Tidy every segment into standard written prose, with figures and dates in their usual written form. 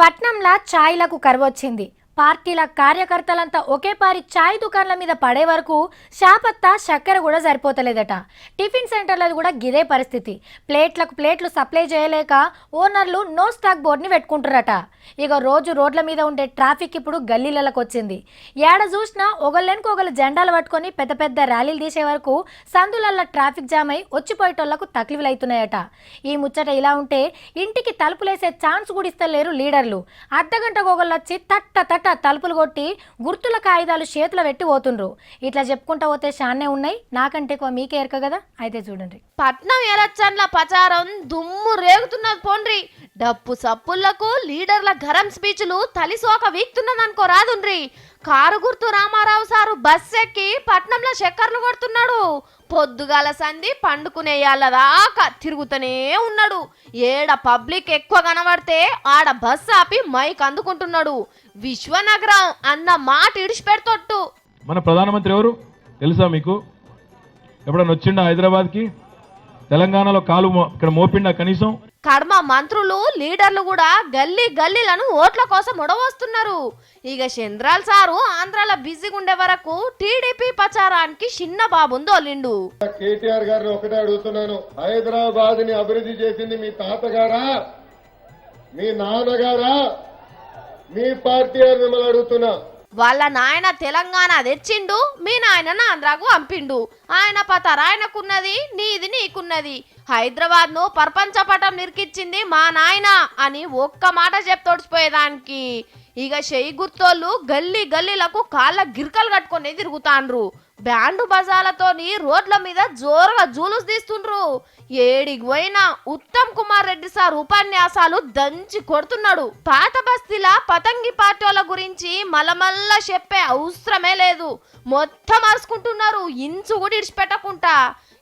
పట్నంలా ఛాయ్లకు కరువొచ్చింది. పార్టీల కార్యకర్తలంతా ఒకేపారి ఛాయ్ దుకాణాల మీద పడే వరకు షాపత్తా చక్కెర కూడా సరిపోతలేదట. టిఫిన్ సెంటర్లలో కూడా గిదే పరిస్థితి. ప్లేట్లకు ప్లేట్లు సప్లై చేయలేక ఓనర్లు నో స్టాక్ బోర్డుని పెట్టుకుంటారట. ఇక రోజు రోడ్ల మీద ఉండే ట్రాఫిక్ ఇప్పుడు గల్లీలకు వచ్చింది. ఏడ చూసినా ఒకళ్ళెనుకొకళ్ళు జెండాలు పట్టుకొని పెద్ద పెద్ద ర్యాలీలు తీసే వరకు సందులల్ల ట్రాఫిక్ జామ్ అయి వచ్చిపోయేటోళ్లకు తక్లీఫులు అవుతున్నాయట. ఈ ముచ్చట ఇలా ఉంటే ఇంటికి తలుపులేసే ఛాన్స్ కూడా ఇస్తలేరు లీడర్లు. అర్ధగంటకు ఒకళ్ళు వచ్చి తట్ట తట్ట తలుపులు కొట్టి గుర్తుల కాగితాలు చేతులు పెట్టి పోతుండ్రు. ఇట్లా చెప్పుకుంటా పోతే షాన్నే ఉన్నాయి. నాకంటే ఎక్కువ మీకే ఎరక కదా, అయితే చూడండి. పట్నం ఎలక్షన్ల ప్రచారం దుమ్ము రేగుతున్నది పోండ్రి. డప్పు సప్పుళ్లకు లీడర్ల గరం స్పీచ్లు తలిసోక వీక్తున్నదనుకో రాదుండ్రి. కారు గుర్తు రామారావు సారు బస్ ఎక్కి పట్నంలో చక్కర్లు కొడుతున్నాడు. పొద్దుగాల సంధి పండుకునేయాల దాకా తిరుగుతూనే ఉన్నాడు. ఏడ పబ్లిక్ ఎక్కువ కనబడితే ఆడ బస్ ఆపి మైక్ అందుకుంటున్నాడు. విశ్వనగరం అన్న మాట ఇడిచిపెడుతొట్టు. మన ప్రధానమంత్రి ఎవరు తెలుసా మీకు? ఎప్పుడన్నా వచ్చిండా హైదరాబాద్కి? తెలంగాణలో కాలు ఇక్కడ మోపిండా కనీసం? కర్మ మంత్రులు లీడర్లు కూడా గల్లీ గల్లీలను ఓట్ల కోసం ఉడవస్తున్నారు. ఇక చంద్రాల్ సారు ఆంధ్రాలో బిజీగా ఉండే వరకు టీడీపీ ప్రచారానికి చిన్న బాబుందోలిండు. కేటీఆర్ గారిని ఒకటే అడుగుతున్నాను, హైదరాబాద్ ని అభివృద్ధి చేసింది మీ తాతగారా, మీ నాన్నగారా, మీ పార్టీ అని మిమ్మల్ని అడుగుతున్నా. వాళ్ళ నాయన తెలంగాణ తెచ్చిండు, మీ నాయన ఆంధ్రాకు పంపిండు. ఆయన పతారు ఆయనకున్నది, నీది నీకున్నది. హైదరాబాద్ ను ప్రపంచ పటం నిరికిచ్చింది మా నాయన అని ఒక్క మాట చెప్తోడిచిపోయేదానికి ఇక చెయ్యి గుర్తోళ్ళు గల్లీ గల్లీలకు కాళ్ళ గిరికలు కట్టుకొని తిరుగుతాండ్రు. బ్యాండు బజార్లతోని రోడ్ల మీద జోరుగా జూలుస్ తీస్తుండ్రు. ఏడికి పోయినా ఉత్తమ్ కుమార్ రెడ్డి సార్ ఉపన్యాసాలు దంచి కొడుతున్నాడు. పాత బస్తీల పతంగి పార్టీల గురించి మలమల్ల చెప్పే అవసరమే లేదు. మొత్తం అరుచుకుంటున్నారు, ఇంచు కూడా ఇడిచిపెట్టకుండా.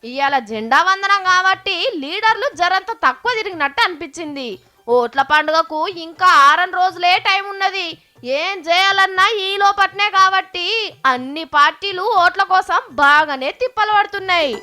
ఇవాళ జెండా వందనం కాబట్టి లీడర్లు జరంత తక్కువ తిరిగినట్టు అనిపించింది. ఓట్ల పండుగకు ఇంకా 6 రోజులే టైం ఉన్నది. ఏం చేయాలన్నా ఈ లోపట్నే కాబట్టి అన్ని పార్టీలు ఓట్ల కోసం బాగానే తిప్పలు పడుతున్నాయి.